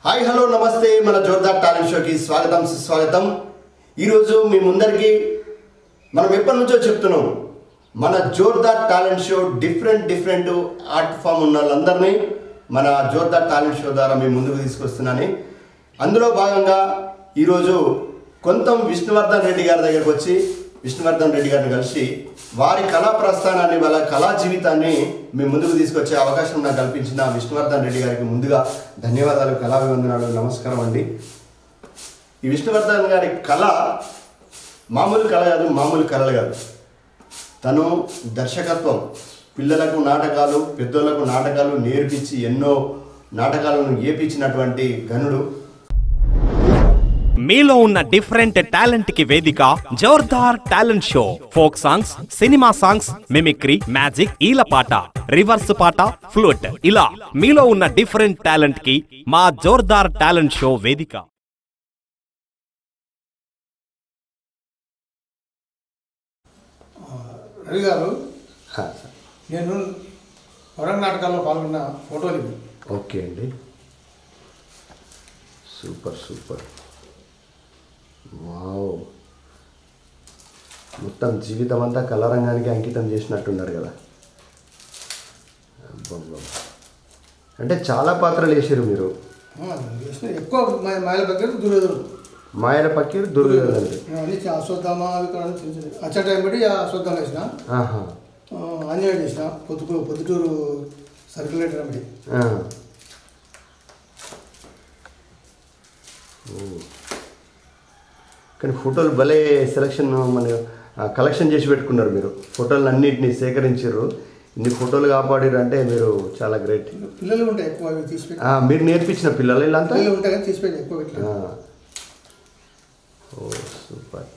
Hi hello నమస్తే మన Jordar talent షోకి స్వాగతం సుస్వాగతం। ఈరోజు మీ ముందరికి మనం ఎప్పటి నుంచో చెప్తున్నాం మన Jordar talent show different art form ఉన్న వాళ్ళందరినీ మన జోర్దార్ టాలెంట్ షో ద్వారా మీ ముందుకు తీసుకొస్తున్నాను। అందులో భాగంగా ఈరోజు కొంతం విష్ణువర్ధన్ రెడ్డి గారి దగ్గరికి వచ్చి విష్ణువర్ధన్ రెడ్డి గారిని కలిసి వారి కళా ప్రస్థానాన్ని వాళ్ళ కళా జీవితాన్ని మీ ముందుకు తీసుకొచ్చే అవకాశం నాకు కల్పించిన విష్ణువర్ధన్ రెడ్డి గారికి ముందుగా ధన్యవాదాలు, కళాభివందనాలు, నమస్కారం అండి। ఈ విష్ణువర్ధన్ గారి కళ మామూలు కళ కాదు, మామూలు కళలు కాదు। తను దర్శకత్వం, పిల్లలకు నాటకాలు, పెద్దోళ్లకు నాటకాలు నేర్పించి ఎన్నో నాటకాలను ఏపించినటువంటి ఘనుడు। మీలో ఉన్న డిఫరెంట్ టాలెంట్ కి వేదిక Jordar talent show. Folk songs, cinema songs, mimicry, magic, ఈలపాట, రివర్స్ పాట, ఫ్లూట్, ఇలా మీలో ఉన్న డిఫరెంట్ టాలెంట్ కి మా జోర్దార్ టాలెంట్ షో వేదిక। రవి గారు, నేను వరంగ నాటకాల్లో పాల్గొన్న ఫోటోలు ఇవి. ఓకే అండి, సూపర్ సూపర్, వావ్, మొత్తం జీవితం అంతా కళారంగానికి అంకితం చేసినట్టున్నారు కదా। అబ్బబ్బా. అంటే చాలా పాత్రలు వేసారు మీరు। ఎక్కువ మాయల దగ్గర దుర్యోధనుడు, మాయల పక్కీరు, దుర్యోధనుడు, అన్ని అశ్వత్థామ అవి చిన్న చిన్న అచ్చ టైం బట్టి అశ్వత్థామ వేసిన, ఆంజనేయుడు వేసిన, పొద్దుటూరు సర్క్యులేటర్ బట్టి। కానీ ఫోటోలు భలే సెలక్షన్, మన కలెక్షన్ చేసి పెట్టుకున్నారు మీరు, ఫోటోలు అన్నింటినీ సేకరించారు, ఇన్ని ఫోటోలు కాపాడారు అంటే మీరు చాలా గ్రేట్। పిల్లలు ఉంటాయి ఎక్కువ, అవి తీసిపెట్టి మీరు నేర్పించిన పిల్లలు ఇలా అంతా పిల్లలు ఉంటాయి కానీ తీసిపెట్టి ఎక్కువ పెట్టి। ఓ సూపర్।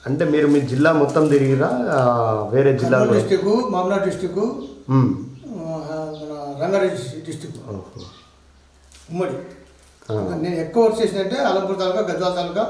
అంటే మీరు మీ జిల్లా మొత్తం తిరిగిరా, వేరే జిల్లాలో? డిస్టిక్, మామనాడు డిస్టిక్, రంగారెడ్డి డిస్టిక్, ఉమ్మడి। నేను ఎక్కువ వర్క్ చేసినట్టే అలంపూర్ తాలూకా, గద్వాల తాలూకా।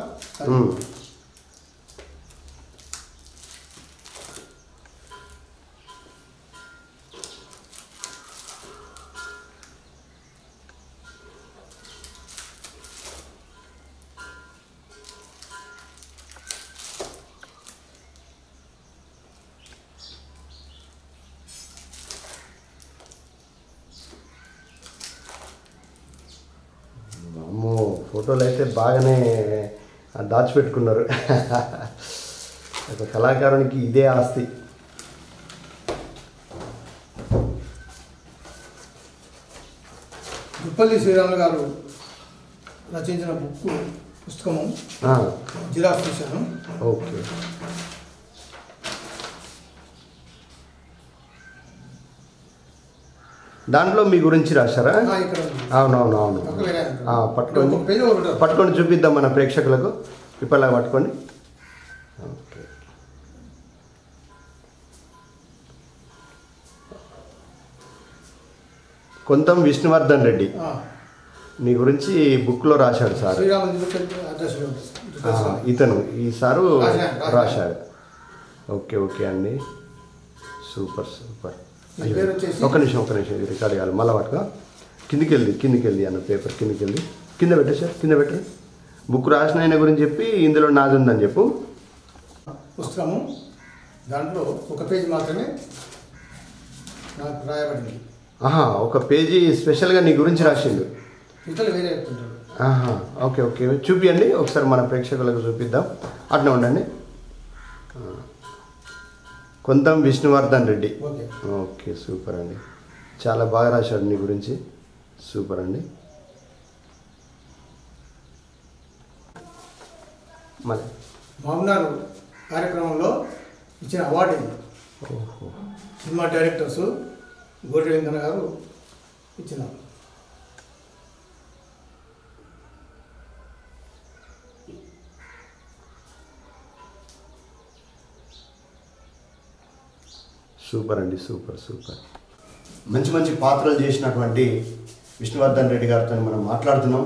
అమ్మో, ఫోటోలు అయితే బాగానే దాచిపెట్టుకున్నారు। ఒక కళాకారునికి ఇదే ఆస్తి। దుప్పల్లి శ్రీరాములు గారు రచించిన పుస్తకము జిరాక్స్ తీశాను। ఓకే, దాంట్లో మీ గురించి రాశారా? అవునవును, పట్టుకొని చూపిద్దాం మన ప్రేక్షకులకు, ఇప్పలా పట్టుకోండి। ఓకే, కొంతం విష్ణువర్ధన్ రెడ్డి నీ గురించి బుక్లో రాశాడు సార్, ఇతను ఈ సారు రాశాడు। ఓకే ఓకే అండి, సూపర్ సూపర్। ఒక నిమిషం ఇది రికార్డ్ కావాలి, మళ్ళీ పట్టుకో, కిందికి వెళ్ళి అన్న పేపర్ కింద పెట్టే సార్, కింద పెట్టండి। బుక్ రాసిన ఆయన గురించి చెప్పి ఇందులో నాది ఉందని చెప్పు। పుస్తకము దాంట్లో ఒక పేజీ మాత్రమే నాకు రాయబడింది। ఒక పేజీ స్పెషల్గా నీ గురించి రాసిండు, ఇతరులు వేరే చెప్తుంటారు। ఓకే ఓకే, చూపియండి ఒకసారి, మన ప్రేక్షకులకు చూపిద్దాం, అట్లా ఉండండి। కొంతం విష్ణువర్ధన్ రెడ్డి, ఓకే సూపర్ అండి, చాలా బాగా రాశాడు నీ గురించి, సూపర్ అండి। మళ్ళీ మామనాడు కార్యక్రమంలో ఇచ్చిన అవార్డు ఇది, సినిమా డైరెక్టర్స్ గోరి వెంకన్న గారు ఇచ్చినారు। సూపర్ అండి, సూపర్ సూపర్. మంచి మంచి పాత్రలు చేసినటువంటి విష్ణువర్ధన్ రెడ్డి గారితో మనం మాట్లాడుతున్నాం.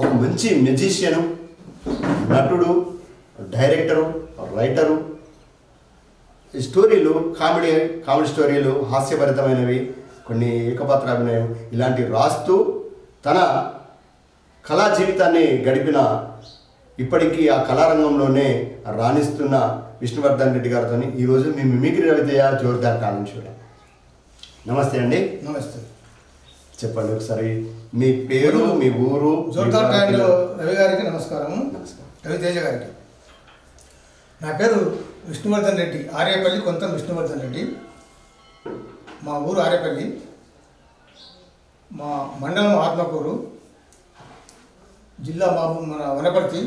ఒక మంచి మ్యూజిషియను, నటుడు, డైరెక్టరు, రైటరు. ఈ స్టోరీలు కామెడీ స్టోరీలు, హాస్యభరితమైనవి, కొన్ని ఏకపాత్ర అభినయం ఇలాంటివి రాస్తూ తన కళా జీవితాన్ని గడిపిన, ఇప్పటికీ ఆ కళారంగంలోనే రాణిస్తున్న విష్ణువర్ధన్ రెడ్డి గారితో ఈరోజు మీ మిమిక్రీ రవితేయ జోర్దార్ టాలెంట్ షో. నమస్తే అండి. నమస్తే. చెప్పండి ఒకసారి మీ పేరు, మీ ఊరు. జోర్దార్ టాలెంట్ రవి గారికి నమస్కారము. రవితేజ గారికి. నా పేరు విష్ణువర్ధన్ రెడ్డి, ఆర్యపల్లి, కొంత విష్ణువర్ధన్ రెడ్డి. మా ఊరు ఆర్యపల్లి, మా మండలం ఆత్మకూరు, జిల్లా మన వనపర్తి,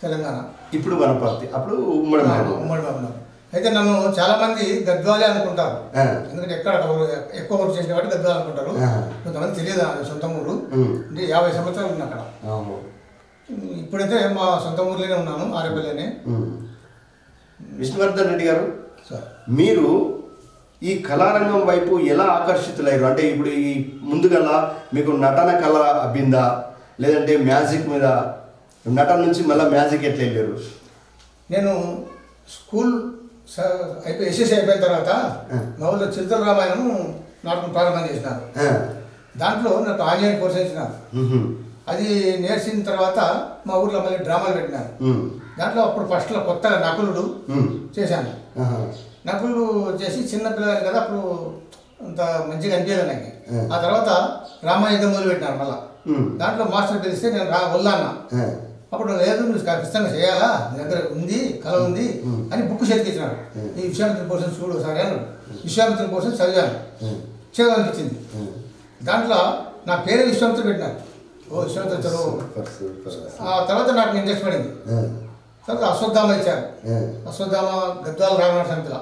తెలంగాణ. ఇప్పుడు వనపర్తి, అప్పుడు ఉమ్మడి బాబు. అయితే నన్ను చాలామంది గద్వాలే అనుకుంటారు, ఎందుకంటే ఎక్కువ వర్క్ చేసిన వాటి గద్వాలు అనుకుంటారు. కొంతమంది తెలియదు సొంత ఊరు. అంటే 50 సంవత్సరాలు ఉన్నా అక్కడ. ఇప్పుడైతే మా సొంత ఊర్లోనే ఉన్నాను, ఆర్యపల్లినే. విష్ణువర్ధన్ రెడ్డి గారు, మీరు ఈ కళారంగం వైపు ఎలా ఆకర్షితులయ్యారు? అంటే ఇప్పుడు ఈ ముందుగా మీకు నటన కళ అబ్బిందా, లేదంటే మ్యాజిక్ మీద, నటన నుంచి మళ్ళీ మ్యాజిక్ ఎట్లా వెళ్ళారు? నేను స్కూల్ ఎస్ఎస్సీ అయిపోయిన తర్వాత మా ఊళ్ళో చిరుతల రామాయణం నాటకం ప్రారంభం చేసినారు. దాంట్లో నాకు ఆంజనేయ కోర్స్ ఇచ్చినారు. అది నేర్చిన తర్వాత మా ఊర్లో మళ్ళీ డ్రామాలు పెట్టినారు. దాంట్లో అప్పుడు ఫస్ట్లో కొత్తగా నకులుడు చేశాను. నకులు చేసి చిన్న పిల్లలు కదా, అప్పుడు అంత మంచిగా అనిపించలేదు నాకు. ఆ తర్వాత రామాయుధం మొదలు పెట్టినారు మళ్ళా. దాంట్లో మాస్టర్ పిలిస్తే నేను వల్లాన్నా. అప్పుడు లేదు, నువ్వు ఖచ్చితంగా చేయాలా, నీ దగ్గర ఉంది, కళ ఉంది అని బుక్ చేతికిచ్చినాడు. ఈ విశ్వామిత్ర పోర్షన్ చూడు సరే అన్నాడు. విశ్వామిత్ర పోర్షన్ చదివాను, చేయాలనిపించింది. దాంట్లో నా పేరే విశ్వామిత్ర పెట్టినారు. ఓ విశ్వామిత్ర చదువు. ఆ తర్వాత నాకు ఇంట్రెస్ట్ పడింది. తర్వాత అశ్వత్థామ ఇచ్చారు. అశ్వత్థామ గద్వాల రామనాథ సమితిలో,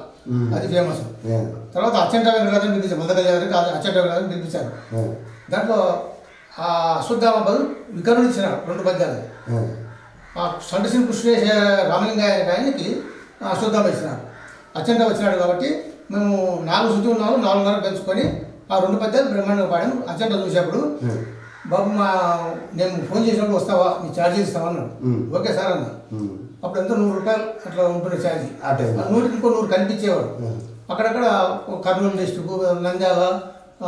అది ఫేమస్. తర్వాత అచ్చంట వెంకటరాజు పిలిపించారు, మందగల్లి అచ్చంట వెంకటరాజు పిలిపించారు. దాంట్లో ఆ అశ్వత్థామ బదులు వికరుడు ఇచ్చినారు 2 పద్యాలు. ఆ సంటసిన కృష్ణేశ రామలింగాయ ఆయనకి అశ్వత్థామ ఇచ్చినారు. అచ్చంట వచ్చినాడు కాబట్టి మేము 4 శృతి ఉన్నాము, 4:30 పెంచుకొని ఆ 2 పద్యాలు బ్రహ్మాండంగా పాడాము. అచ్చంట చూసేప్పుడు, బాబు నేను ఫోన్ చేసినప్పుడు వస్తావా, నీ ఛార్జీ ఇస్తావా అన్నాడు. ఓకే సార్ అన్నా. అప్పుడు ఎంతో 100 రూపాయలు అట్లా ఉంటుంది ఛార్జీ. 100కి ఇంకో 100 కనిపించేవాడు. అక్కడక్కడ కర్నూలు డిస్ట్రిక్ట్, నంద్యాల,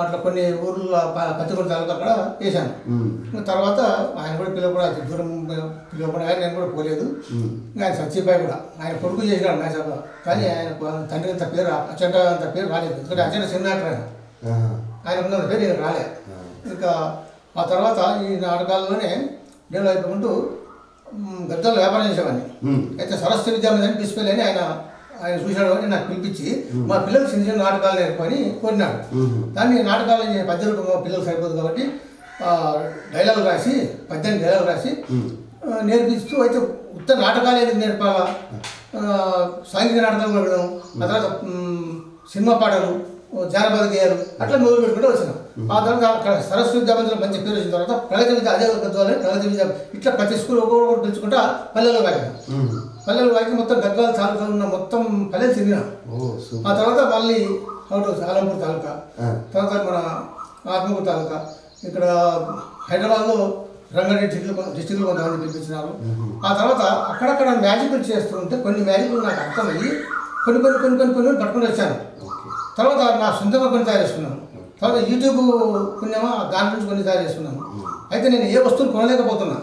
అట్లా కొన్ని ఊర్లో పత్తికొండ తాలూకా అక్కడ వేశాను. తర్వాత ఆయన కూడా పిలవకుండా, దూరం పిలవకుండా నేను కూడా పోలేదు. ఆయన సత్యపాయి కూడా ఆయన కొడుకు చేసినాడు మ్యాచ్. కానీ ఆయన తండ్రి అంత పేరు, అచ్చంట అంత పేరు రాలేదు. ఎందుకంటే అచ్చంట చిన్న యాక్టర్ ఆయన ఉన్నంత పేరు నేను రాలే. ఇంకా ఆ తర్వాత ఈ నాటకాల్లోనే నేను అయిపోకుంటూ గద్దాలు వ్యాపారం చేసేవాడిని. అయితే సరస్వతి విద్యామందిరాన్ని తీసుకెళ్ళి అని ఆయన చూశాడు అని నాకు పిలిపించి మా పిల్లలు చిన్న చిన్న నాటకాలు నేర్పని కోరినాడు. దాన్ని నాటకాలు పద్యాలు పిల్లలు సరిపోదు కాబట్టి డైలాగులు రాసి, 18 డైలాగులు రాసి నేర్పిస్తూ, అయితే ఉత్తర నాటకాలు ఎందుకు నేర్పాలా, సాంఘిక నాటకాలు పెట్టడం, ఆ తర్వాత సినిమా పాటలు, జానపద గేయాలు అట్లా మొదలు పెట్టుకుంటూ వచ్చినాం. ఆ తర్వాత అక్కడ సరస్వతి విద్యామందిలో మంచి పేరు వచ్చిన తర్వాత ప్రగతి విద్య, అదే గద్వాలని ప్రగతి విద్య, ఇట్లా ప్రతి స్కూల్ ఒక్కొక్కటి పిలుచుకుంటా పల్లెల్లో వాయినా. పల్లెలు వాయికి మొత్తం గద్వాల తాలూకా ఉన్న మొత్తం పల్లెలు తిరిగినా. ఆ తర్వాత మళ్ళీ ఆలంపూర్ తాలూకా, తర్వాత మన ఆత్మకూరు తాలూకా, ఇక్కడ హైదరాబాద్లో రంగారెడ్డి డిస్టిక్లో కొంతమంది పిలిపించినారు. ఆ తర్వాత అక్కడక్కడ మ్యాజిక్లు చేస్తుంటే కొన్ని మ్యాజిక్లు నాకు అర్థమయ్యి కొన్ని పట్టుకుని వచ్చాను. తర్వాత నా సొంతంగా కొన్ని తయారు చేసుకున్నాను. తర్వాత యూట్యూబ్ పుణ్యమా దాని నుంచి కొన్ని తయారు చేసుకున్నాను. అయితే నేను ఏ వస్తువులు కొనలేకపోతున్నా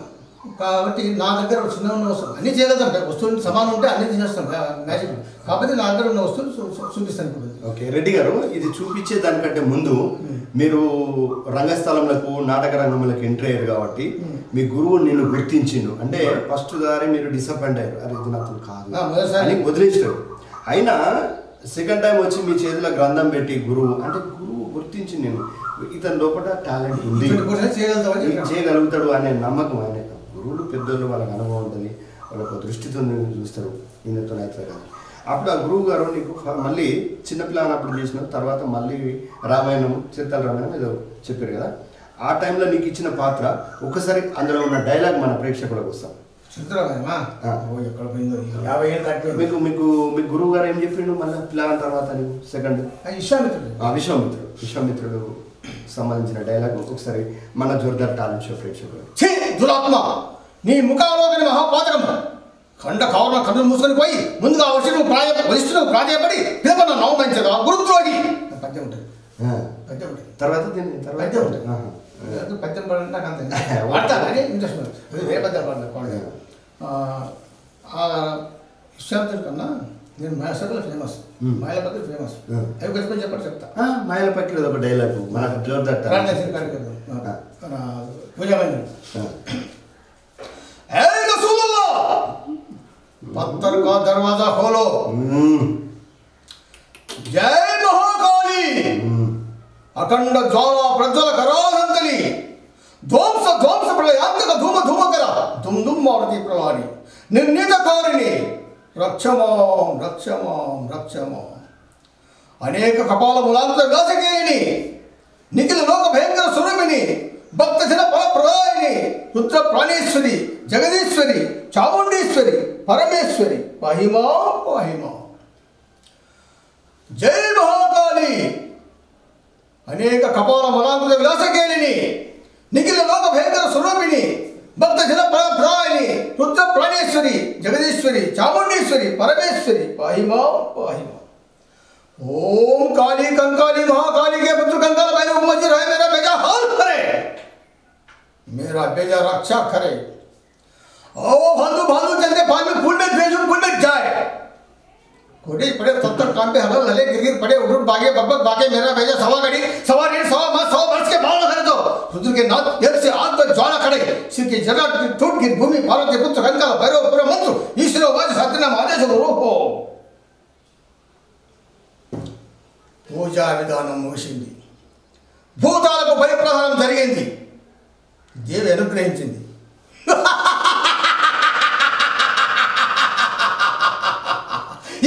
కాబట్టి నా దగ్గర చిన్న ఉన్న వస్తువులు అన్నీ చేయగలుగుతాం. వస్తువులు సమానం ఉంటే అన్నీ చేస్తాం మ్యాజిక్. కాకపోతే నా దగ్గర ఉన్న వస్తువులు చూపిస్తాను ఇప్పుడు. ఓకే రెడ్డి గారు, ఇది చూపించే దానికంటే ముందు మీరు రంగస్థలంలకు, నాటక రంగంలోకి ఎంట్రీ అయ్యారు కాబట్టి మీ గురువు నిన్ను గుర్తించిండు. అంటే ఫస్ట్ దారి మీరు డిసప్పాయింట్ అయ్యారు, అది ఇది నాకు కాదు అని వదిలేసారు. అయినా సెకండ్ టైం వచ్చి మీ చేతిలో గ్రంథం పెట్టి గురువు గుర్తించి నేను ఇతని లోపల టాలెంట్ ఉంది, చేయగలుగుతాడు అనే నమ్మకం. ఆయన గురువులు పెద్దోళ్ళు, వాళ్ళకి అనుభవం ఉంటుంది, వాళ్ళకు దృష్టితో చూస్తారు, ఈయనతో అయితే కాదు. అప్పుడు ఆ గురువు గారు నీకు మళ్ళీ చిన్నపిల్లనప్పుడు చేసిన తర్వాత మళ్ళీ రామాయణం, చిరుతల రామాయణం ఏదో చెప్పారు కదా, ఆ టైంలో నీకు ఇచ్చిన పాత్ర ఒక్కసారి అందులో ఉన్న డైలాగ్ మన ప్రేక్షకులకు వస్తాం చిత్రమా ఎక్కడ పోయిందో 50 ఏళ్ళు కట్టిపోయింది. మీకు మీకు మీ గురువు గారు ఏం చెప్పిండు మళ్ళీ పిల్లల తర్వాత సెకండ్ విశ్వామిత్రుడు సంబంధించిన డైలాగ్ ఒకసారి మన జోర్దార్ టాలెంట్ షో ప్రేక్షకులు. ఛీ దురాత్మ, నీ ముఖాలోని మహాపాతకం కండ కావున కన్నులు మూసుకొని పోయి ముందుగా వరిష్ఠుడు ప్రాధాయపడి పిలవన్న నవమంచదా గురుద్రోహి పద్యం ఉంటుంది. పద్యం ఉంటుంది తర్వాత పద్యం ఉంటుంది. పద్యం పడండి నాకు అంత వాడతాను అని ఇంట్రెస్ట్ ఉంది. ఏ పద్యం పడలేదు. విశ్వామిత్రుడి కన్నా నేను మైసర్లో ఫేమస్, మైలపత్రి ఫేమస్. అవి కొంచెం చెప్పండి చెప్తా. మైలపత్రి ఒక డైలాగ్ మన జోర్దార్ పూజామంది पत्थर का दरवाजा खोलो, जय महाकाली, अखंड ज्वाला प्रज्वल कराधंतली, ध्वंस ध्वंस प्रलयांतक धूम धूमकर धुम धुम मारुति प्रवाणी निर्णीतकारिणी रक्षमां रक्षमां रक्षमां अनेक कपाल मुलांत व्यासकेलिनी निखिल लोक भयंकर स्वरूपिणी भक्त जन फल प्रदायिनी रुद्र प्राणेश्वरी जगदीश्वरी चामुंडेश्वरी परमेश्वरी पाहिमा पाहिमा जय महाकाली अनेक कपाल मनांकुर विलासकेलिनी निखिल लोक भयंकर स्वरूपिणी भक्त जन फल प्रदायिनी रुद्र प्राणेश्वरी जगदीश्वरी चामुंडेश्वरी परमेश्वरी पाहिमा पाहिमा ओम काली कंकाली महाकाली के पुत्र कंकाल मैंने उम्मत रहे मेरा बेजा हाल करे, मेरा बेजा रक्षा करे। ओ भालू भालू चलते फाल में फूल में भेजू फूल में जाए, कोटे पड़े तत्तर काम पे हलल हले गिर गिर पड़े उड़ भागे बकबक भागे, मेरा बेजा सवा घड़ी सवा डेढ़ सवा मास 100 वर्ष के बाल करे तो रुद्र के नाथ देव से आग पर ज्वाला खड़े, सिर की जगह टूट गिर भूमि पार्वती पुत्र कंकाल भैरव पूरा मंत्र ईश्वर वाज सत्यनाम आदेश रूपो పూజా విధానం ముగిసింది. భూతాలకు భయప్రదానం జరిగింది. దేవి అనుగ్రహించింది.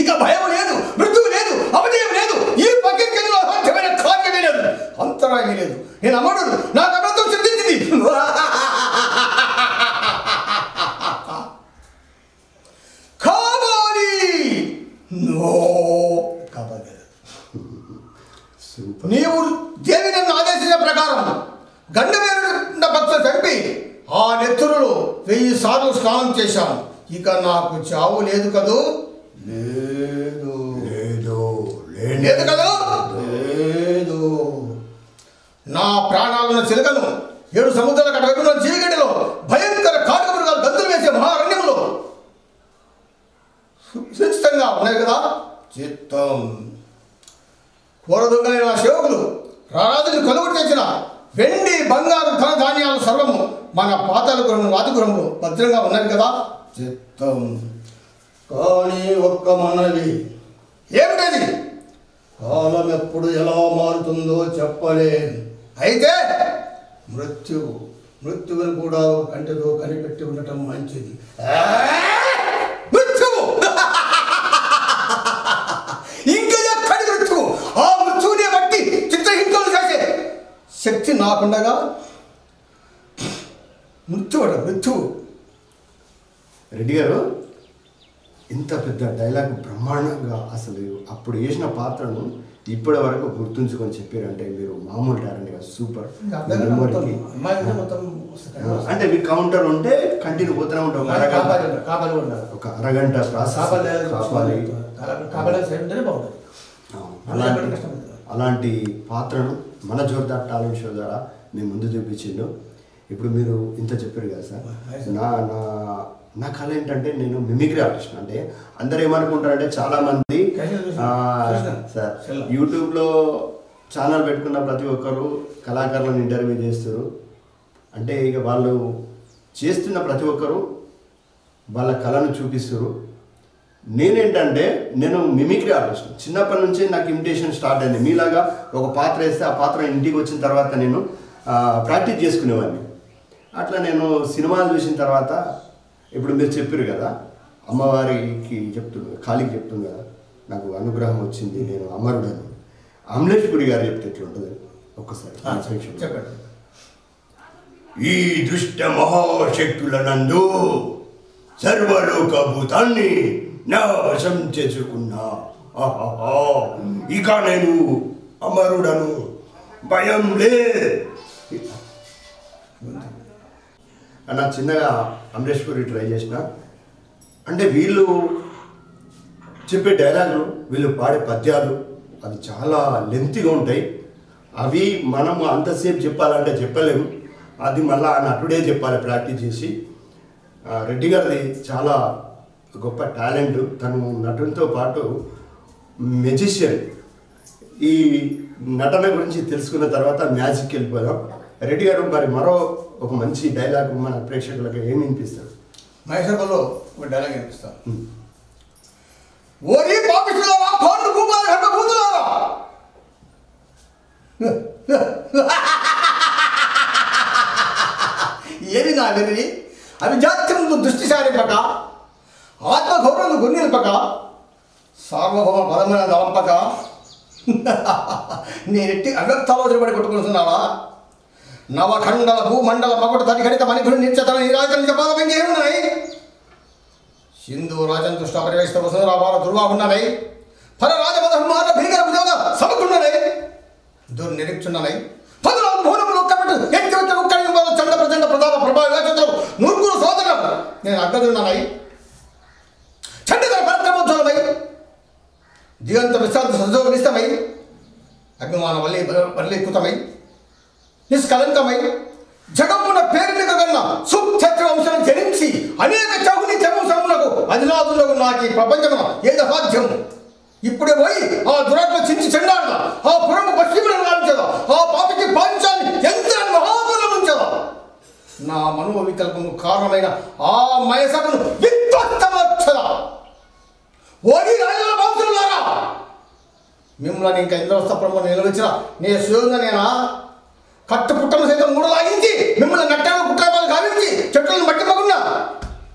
ఇక భయం లేదు, మృత్యువు లేదు, అపజయం లేదు, ఈ పక్కింకెళ్ళలో అసాధ్యమైన కార్యమే లేదు, అంతరాయం లేదు. నేను అమ్మడు నాకు అమృతం సిద్ధించింది. కావాలి నో కావాలి. నీవు దేవి నన్ను ఆదేశించిన ప్రకారం గండవేరున్న భక్తులు చంపి ఆ నెత్తురులు 1000 సార్లు స్నానం చేశాను. ఇక నాకు చావు లేదు కదూ? లేదు లేదు లేదు కదూ? లేదు. నా ప్రాణాలను చిలకను 7 సముద్రాల కడవైపున చీకటిలో భయంకర కాటక మృగాలు గంతులు వేసే మహారణ్యములో సుచితంగా ఉన్నాయి కదా. చిత్తం కోరదొంగలైన సేవకులు రారాజుని కొలువుడు తెచ్చిన వెండి బంగారు ధన ధాన్యాలు సర్వము మన పాతాల గృహం వాదిగృహంలో భద్రంగా ఉన్నది కదా. చిత్తం. కానీ ఒక్క మనవి ఏమిటది? కాలం ఎప్పుడు ఎలా మారుతుందో చెప్పలేను. అయితే మృత్యువుని కూడా కంటితో కనిపెట్టి ఉండటం మంచిది. మృత్యువు ఇంకా ఎక్కడి మృత్యువు? ఆ మృత్యువునే బట్టి చిత్రహింసలు చేసే శక్తి నాకుండగా మృత్యువు. రెడ్డి గారు ఇంత పెద్ద డైలాగ్ బ్రహ్మాండంగా అసలు అప్పుడు వేసిన పాత్రను ఇప్పటి వరకు గుర్తుంచుకొని చెప్పారంటే మీరు మామూలు టాలెంట్ కాదు, సూపర్. అంటే మీ కౌంటర్ ఉంటే కంటిన్యూ పోతూనే ఉంటాం, ఒక అరగంట అలాంటి పాత్రను మన జోర్దార్ టాలెంట్ షో ద్వారా మేము ముందు చూపించిండు. ఇప్పుడు మీరు ఇంత చెప్పారు కదా సార్, నా కళ ఏంటంటే నేను మిమిక్రీ ఆర్టిస్ట్. అంటే అందరు ఏమనుకుంటారంటే చాలామంది సార్ యూట్యూబ్లో ఛానల్ పెట్టుకున్న ప్రతి ఒక్కరు కళాకారులను ఇంటర్వ్యూ చేస్తారు. అంటే ఇక వాళ్ళు చేస్తున్న ప్రతి ఒక్కరు వాళ్ళ కళను చూపిస్తారు. నేనేంటంటే నేను మిమిక్రీ ఆర్టిస్ట్. చిన్నప్పటి నుంచి నాకు ఇమిటేషన్ స్టార్ట్ అయింది. మీలాగా ఒక పాత్ర వేస్తే ఆ పాత్ర ఇంటికి వచ్చిన తర్వాత నేను ప్రాక్టీస్ చేసుకునేవాడిని. అట్లా నేను సినిమాలు చూసిన తర్వాత ఇప్పుడు మీరు చెప్పారు కదా, అమ్మవారికి చెప్తున్నారు, కాళీకి చెప్తుంది కదా, నాకు అనుగ్రహం వచ్చింది, నేను అమరుడను. అమలేష్పురి గారు చెప్తే ఎట్లుంటుంది ఒక్కసారి చెప్పండి. ఈ దృష్ట మహాశక్తుల నందు సర్వలోక భూతాన్ని నా వశం చేసుకున్నా. ఇక నేను అమరుడను, భయం లే అన్న. చిన్నగా అమరేష్ పూరి ట్రై చేసిన. అంటే వీళ్ళు చెప్పే డైలాగులు, వీళ్ళు పాడే పద్యాలు అవి చాలా లెంతీగా ఉంటాయి. అవి మనము అంతసేపు చెప్పాలంటే చెప్పలేము. అది మళ్ళీ ఆ నటుడే చెప్పాలి ప్రాక్టీస్ చేసి. రెడ్డి గారిది చాలా గొప్ప టాలెంట్. తను నటునితో పాటు మెజిషియన్. ఈ నటన గురించి తెలుసుకున్న తర్వాత మ్యాజిక్కి వెళ్ళిపోదాం. రెడ్డి గారు మరి మరో ఒక మంచి డైలాగ్ మన ప్రేక్షకులకు ఏం వినిపిస్తారు? మహేశ్వరంలో ఒక డైలాగ్ వినిపిస్తాను. ఓరి పాపిష్టులారా, కోట్లు భూపాలు హఠభూతులారా, ఏమి నా వెర్రి అభిజాత్యములు దృష్టి సారింపక, ఆత్మగౌరవం గుర్నిల్పక, సార్వభౌమ పదమైన దళంపక నేనెట్టి అవ్యక్తాలోచన పడి కొట్టుకుంటున్నావా? నవఖండల భూమండల మగుడు తనిఖడిత మణిపుడు నిత్యతన నిరాజనిత పాదపంగే ఉన్నాయి. సింధు రాజన్ దుష్ట పరివేశిత వసుంధరాభార దుర్వాహున్ననై, పర రాజమధర్మాన భీకర భుజాల సమకున్ననై, దుర్నిరీక్షున్ననై, పదునాలుగు భూనములు ఒక్కబెట్టు ఎత్తి వచ్చి ఒక్కడి చండ ప్రచండ ప్రతాప ప్రభావ వివేచనలు నూర్గురు సోదరం నేను అగ్గదున్ననై, చండగల పరక్రమోజ్వలమై, దిగంత విశ్రాంతి సజోగనిష్టమై, అభిమాన వల్లీకృతమై, నిష్కలంకమై, జగమున పేరునిక కన్నా సుక్షత్ర వంశం జరించి అనేక చౌని చముసములకు అధినాథులకు నాకు ఈ ప్రపంచమున ఏది అసాధ్యం. ఇప్పుడే పోయి ఆ దురాత్మ చించి చెండాడదా, ఆ పురము పశ్చిమను రావించదా, ఆ పాపికి పాంచాన్ని ఎంత మహాబలం ఉంచదా, నా మనోవికల్పము కారణమైన ఆ మయసభను విధ్వంసమర్చదా. ఓడి రాజుల వంశులారా, మిమ్మల్ని ఇంకా ఇంద్రవస్థ ప్రభు నిలవచ్చిన నీ సుయోగంగా నేనా? కట్టు పుట్టను సైతం మూడు లాగించి మిమ్మల్ని నట్టాలు కుట్రాపాలు గావించి చెట్లను మట్టి మగున్నా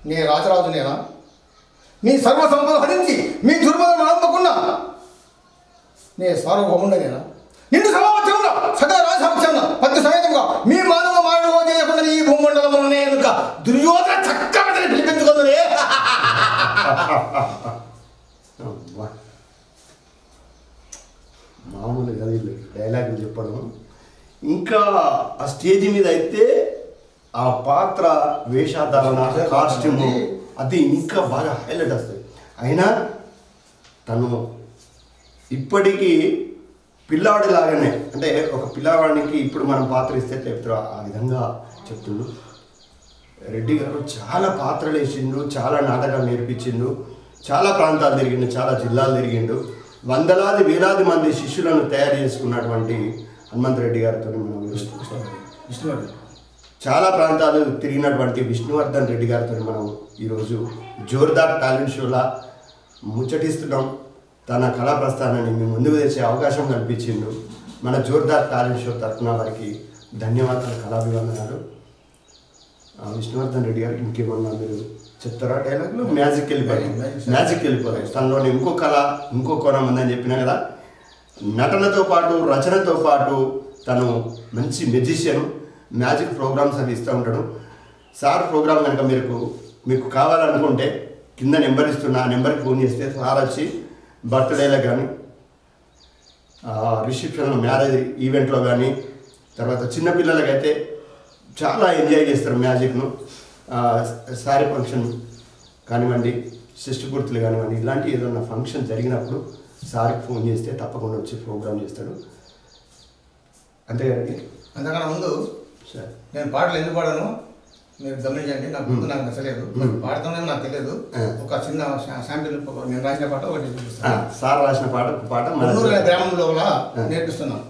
నీ రాజరాజు నేనా? నీ సర్వసంపద హరించి మీ దుర్మలను నమ్మకున్నా నీ సార్వభౌముండ నేనా? నిన్ను సమావత్సరంలో సకల రాజసమక్షంలో పద్య సమేతంగా మీ మానవ మానవ చేయకుండా ఈ భూమండలము నేను దుర్యోధన చక్కబడిని పిలిపించుకుందనే. మామూలుగా డైలాగులు చెప్పడం, ఇంకా ఆ స్టేజ్ మీద అయితే ఆ పాత్ర వేషధారణ, కాస్ట్యూము అది ఇంకా బాగా హైలైట్ వస్తుంది. అయినా తను ఇప్పటికీ పిల్లవాడిలాగానే, అంటే ఒక పిల్లవాడికి ఇప్పుడు మనం పాత్ర ఇస్తే చెప్తారు ఆ విధంగా చెప్తుండు. రెడ్డి గారు చాలా పాత్రలు వేసిండు, చాలా నాటకాలు నేర్పించిండు, చాలా ప్రాంతాలు తిరిగిండు, చాలా జిల్లాలు తిరిగిండు, వందలాది వేలాది మంది శిష్యులను తయారు చేసుకున్నటువంటి హనుమంతరెడ్డి గారితో మనం విష్ణువర్ధన్ చాలా ప్రాంతాలు తిరిగినటువంటి విష్ణువర్ధన్ రెడ్డి గారితో మనం ఈరోజు జోర్దార్ టాలెంట్ షోలా ముచ్చటిస్తున్నాం. తన కళా ప్రస్థానాన్ని మీ ముందుకు తెచ్చే అవకాశం కల్పించిండు. మన జోర్దార్ టాలెంట్ షో తరఫున వారికి ధన్యవాదాలు, కళాభివందనాలు. విష్ణువర్ధన్ రెడ్డి గారు ఇంకేమన్నా మీరు చెప్తారా డైలాగులు? మ్యాజిక్ వెళ్ళిపోతాయి. తనలోని ఇంకో కళ, ఇంకో కోణం ఉందని చెప్పినా కదా. నటనతో పాటు రచనతో పాటు తను మంచి మెజిషియన్, మ్యాజిక్ ప్రోగ్రామ్స్ అవి ఇస్తూ ఉంటాడు. సార్ ప్రోగ్రామ్ కనుక మీకు కావాలనుకుంటే కింద నెంబర్ ఇస్తున్నా, ఆ నెంబర్కి ఫోన్ చేస్తే సార్ వచ్చి బర్త్డేలకు కానీ, రిసెప్షన్లో, మ్యారేజ్ ఈవెంట్లో కానీ, తర్వాత చిన్నపిల్లలకైతే చాలా ఎంజాయ్ చేస్తారు మ్యాజిక్ను. సారీ ఫంక్షన్ కానివ్వండి, షష్ఠపూర్తులు కానివ్వండి, ఇలాంటి ఏదన్నా ఫంక్షన్ జరిగినప్పుడు సార్కి ఫోన్ చేస్తే తప్పకుండా వచ్చి ప్రోగ్రామ్ చేస్తాడు. అంతేగాని అంతకన్నా ముందు సార్ నేను పాటలు ఎందుకు పాడాను మీరు గమనించండి. నాకు ముందు నాకు నచ్చలేదు, పాడుతానని నాకు తెలియదు. ఒక చిన్న శాంపిల్ నేను రాసిన పాట ఒకటి చూపిస్తాను. సార్ రాసిన పాట మన్నూరు గ్రామంలో నేర్పిస్తున్నాను.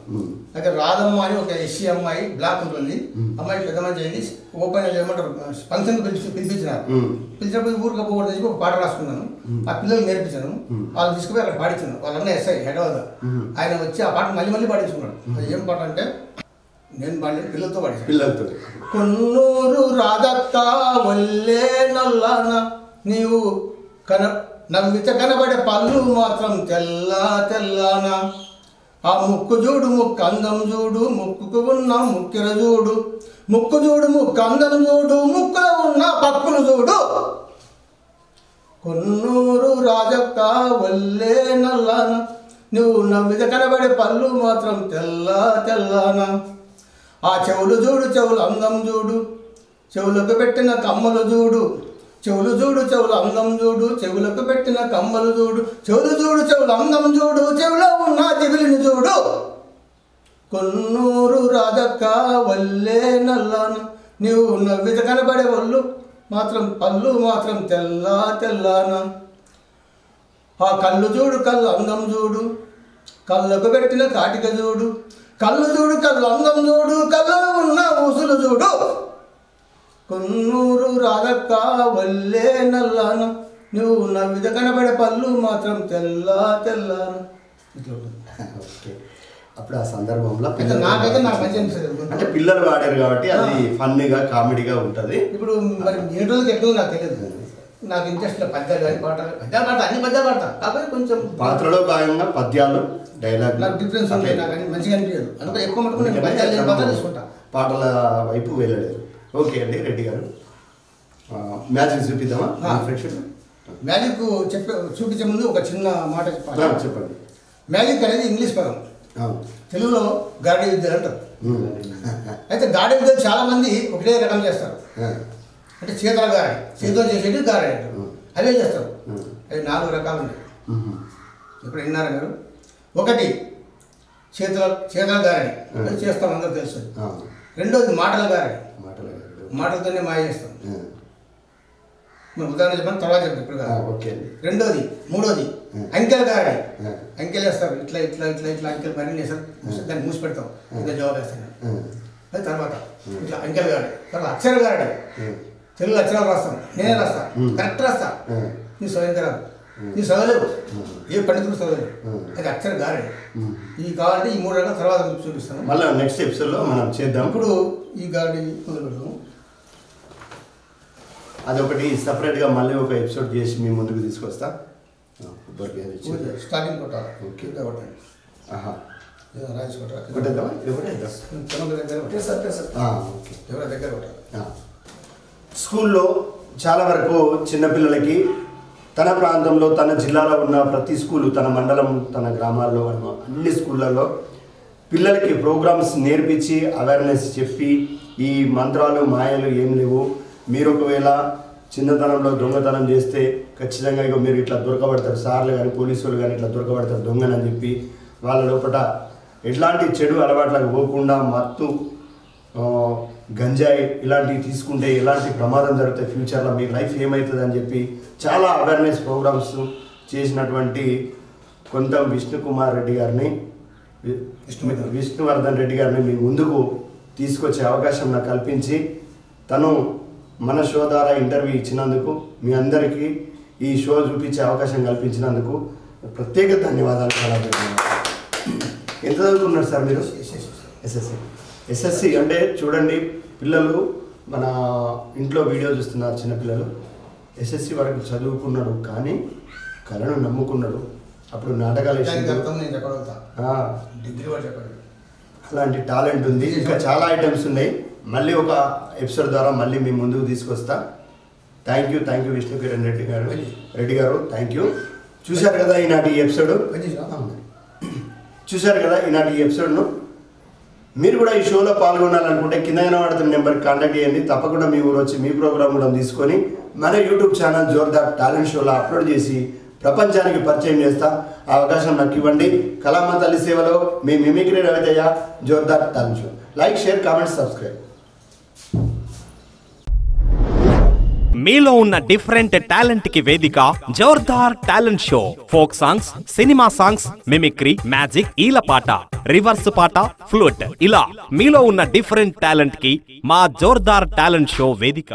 అయితే రాధమ్మ అని ఒక ఎస్సీ అమ్మాయి బ్లాక్ ఉంటుంది. అమ్మాయి పెద్ద మంచి అయింది, ఓపెన్ చేయమంటారు ఫంక్షన్కి పిలిపించినారు. పిలిచినప్పుడు ఊరికి పోకూడదు చెప్పి ఒక పాట రాసుకున్నాను. ఆ పిల్లలు నేర్పించాను, వాళ్ళు తీసుకుపోయి అక్కడ పాడించాను. వాళ్ళన్నా ఎస్ఐ హైదరాబాద్. ఆయన వచ్చి ఆ పాట మళ్ళీ పాడించుకున్నాడు. అది ఏం పాట అంటే నేను పాడిన పిల్లలతో కొన్నూరు రాధక్క వల్లే నల్లాన నీవు నవ్వితే కనబడే పళ్ళు మాత్రం తెల్లానా. ఆ ముక్కు చూడు ముక్కు అందం చూడు, ముక్కుకు ఉన్న ముక్కిర చూడు, ముక్కు చూడు ముక్కు అందం చూడు, ముక్కులో ఉన్న పక్కులు చూడు. కొన్నూరు రాజక్క వల్లే నల్లాన, నువ్వు నవ్విద కనబడే పళ్ళు మాత్రం తెల్ల తెల్లాన. ఆ చెవులు చూడు చెవులు అందం చూడు, చెవులకు పెట్టిన కమ్మలు చూడు, చెవులు చూడు చెవులు అందం చూడు, చెవులకు పెట్టిన కమ్మలు చూడు, చెవులు చూడు చెవులు అందం చూడు, చెవులో ఉన్న చెవిలిని చూడు. కొన్నూరు రాజక్క వల్లే నల్లాన, నువ్వు నవ్విద కనబడే ఒళ్ళు మాత్రం పళ్ళు మాత్రం తెల్ల తెల్లాన. ఆ కళ్ళు చూడు కళ్ళు అందం చూడు, కళ్ళకు పెట్టిన కాటిక చూడు, కళ్ళు చూడు కళ్ళు అందం చూడు, కళ్ళలో ఉన్న ఊసులు చూడు. కొన్నూరు రాజక్క వల్లే నల్లాన, నువ్వు నవ్విద కనబడే పళ్ళు మాత్రం తెల్ల తెల్లాన. ఇట్లా ఉంటుంది. ఓకే. అప్పుడు ఆ సందర్భంలో నాకైతే నాకు మంచి అనిపిస్తుంది. అంటే పిల్లలు వాడారు కాబట్టి అది ఫన్నీగా కామెడీగా ఉంటుంది. ఇప్పుడు మరి ఏ రోజుకి ఎట్లా నాకు తెలియదు. నాకు ఇంట్రెస్ట్ పద్యాలు కానీ పాటలు పాడతా, అన్ని పద్యాలు పాడతా. కాకపోతే కొంచెం పాత్రలో భాగంగా పద్యాలు డైలాగ్ నాకు డిఫరెన్స్ ఉంటాయి. నాకు అన్ని మంచిగా అనిపించదు. అందుకే ఎక్కువ మటుకు నేను పద్యాలు లేని పాటలు తీసుకుంటా. పాటల వైపు వెళ్ళలేదు. ఓకే అండి రెడ్డి గారు, మ్యాజిక్ చూపిద్దామా? మ్యాజిక్ చూపించే ముందు ఒక చిన్న మాట చెప్పండి. మ్యాజిక్ అనేది ఇంగ్లీష్ పదం, తెలుగులో గాడి విద్యలు అంటారు. అయితే గాడి విద్యలు చాలా మంది ఒకటే రకం చేస్తారు. అంటే చేతుల గాడి, చేతులు చేసేది గాడి అంటారు, అవే చేస్తారు. అవి 4 రకాలు ఉన్నాయి. ఇప్పుడు విన్నారా మీరు? ఒకటి చేతుల గారడి, అది చేస్తాం, అందరూ తెలుసు. రెండోది మాటల గారడి, మాటలతోనే మాయ చేస్తాం. ఉదాహరణ చెప్పండి, తర్వాత చెప్పండి ఇప్పుడు కాదు. మూడోది అంకెల గారడి, అంకెలు వేస్తారు. ఇట్లా ఇట్లా ఇట్లా ఇట్లా అంకెలు మరీ వేస్తారు, దాన్ని మూసి పెడతాం, ఇంకా జవాబు వేస్తాను. అది తర్వాత ఇట్లా అంకెల గారడి. తర్వాత అక్షర గారడి, తెలుగు అక్షరాలు రాస్తాను, నేనే రాస్తా, కరెక్ట్ రాస్తా. నీ స్వయంగా రాదు, నీ చదవలేవు, ఏ పండితులు చదవలేవు. అది అక్షర గారడి. ఇవి కావాలంటే ఈ 3 రకాల తర్వాత చూపిస్తాను. మళ్ళీ నెక్స్ట్ ఎపిసోడ్లో మనం చేద్దాం. ఇప్పుడు ఈ గారడి మొదలు పెడతాము. అదొకటి సపరేట్గా మళ్ళీ ఒక ఎపిసోడ్ చేసి మీ ముందుకు తీసుకొస్తా. స్టార్టింగ్ కొట్టాలి. ఓకే. కొట్టండి. రాజేష్ కొట్టాలి. కొట్టేద్దామా? ఎవరి దగ్గర కొట్టాలి. స్కూల్లో చాలా వరకు చిన్నపిల్లలకి తన ప్రాంతంలో తన జిల్లాలో ఉన్న ప్రతి స్కూలు, తన మండలం, తన గ్రామాల్లో ఉన్న అన్ని స్కూళ్ళల్లో పిల్లలకి ప్రోగ్రామ్స్ నేర్పించి అవేర్నెస్ చెప్పి ఈ మంత్రాలు మాయలు ఏం లేవు, మీరు ఒకవేళ చిన్నతనంలో దొంగతనం చేస్తే ఖచ్చితంగా ఇక మీరు ఇట్లా దొరకబడతారు, సార్లు కానీ పోలీసు వాళ్ళు కానీ ఇట్లా దొరకబడతారు దొంగనని చెప్పి వాళ్ళ లోపల ఎట్లాంటి చెడు అలవాట్లకు పోకుండా మత్తు, గంజాయి ఇలాంటివి తీసుకుంటే ఎలాంటి ప్రమాదం జరుగుతాయి, ఫ్యూచర్లో మీ లైఫ్ ఏమవుతుంది అని చెప్పి చాలా అవేర్నెస్ ప్రోగ్రామ్స్ చేసినటువంటి కొంత విష్ణుకుమార్ రెడ్డి గారిని, విష్ణువర్ధన్ రెడ్డి గారిని మీ ముందుకు తీసుకొచ్చే అవకాశం నాకు కల్పించి తను మన షో ద్వారా ఇంటర్వ్యూ ఇచ్చినందుకు, మీ అందరికీ ఈ షో చూపించే అవకాశం కల్పించినందుకు ప్రత్యేక ధన్యవాదాలు. చాలా ఎంత చదువుకున్నారు సార్ మీరు? ఎస్ఎస్సి అంటే చూడండి, పిల్లలు మన ఇంట్లో వీడియో చూస్తున్నారు, చిన్నపిల్లలు ఎస్ఎస్సి వరకు చదువుకున్నాడు కానీ కళను నమ్ముకున్నాడు. అప్పుడు నాటకాలు అలాంటి టాలెంట్ ఉంది. ఇంకా చాలా ఐటమ్స్ ఉన్నాయి. మళ్ళీ ఒక ఎపిసోడ్ ద్వారా మళ్ళీ మీ ముందుకు తీసుకొస్తా. థ్యాంక్ యూ విష్ణుకిరణ్ రెడ్డి గారు థ్యాంక్ యూ. చూశారు కదా ఈనాటి ఎపిసోడ్ను. మీరు కూడా ఈ షోలో పాల్గొనాలనుకుంటే కింద కనబడుతున్న నెంబర్కి కాంటాక్ట్ చేయండి. తప్పకుండా మీ ఊరు వచ్చి మీ ప్రోగ్రామ్ కూడా తీసుకొని మన యూట్యూబ్ ఛానల్ జోర్దార్ టాలెంట్ షోలో అప్లోడ్ చేసి ప్రపంచానికి పరిచయం చేస్తా. ఆ అవకాశం నాకు ఇవ్వండి. కళామ తల్లి సేవలో మీ mimicry Ravitayya, Jordar talent show. Like, share, comment, subscribe. మీలో ఉన్న డిఫరెంట్ టాలెంట్ కి వేదిక Jordar talent show. Folk songs, cinema songs, mimicry, magic, ఈలపాట, రివర్స్ పాట, ఫ్లూట్, ఇలా మీలో ఉన్న డిఫరెంట్ టాలెంట్ కి మా జోర్దార్ టాలెంట్ షో వేదిక.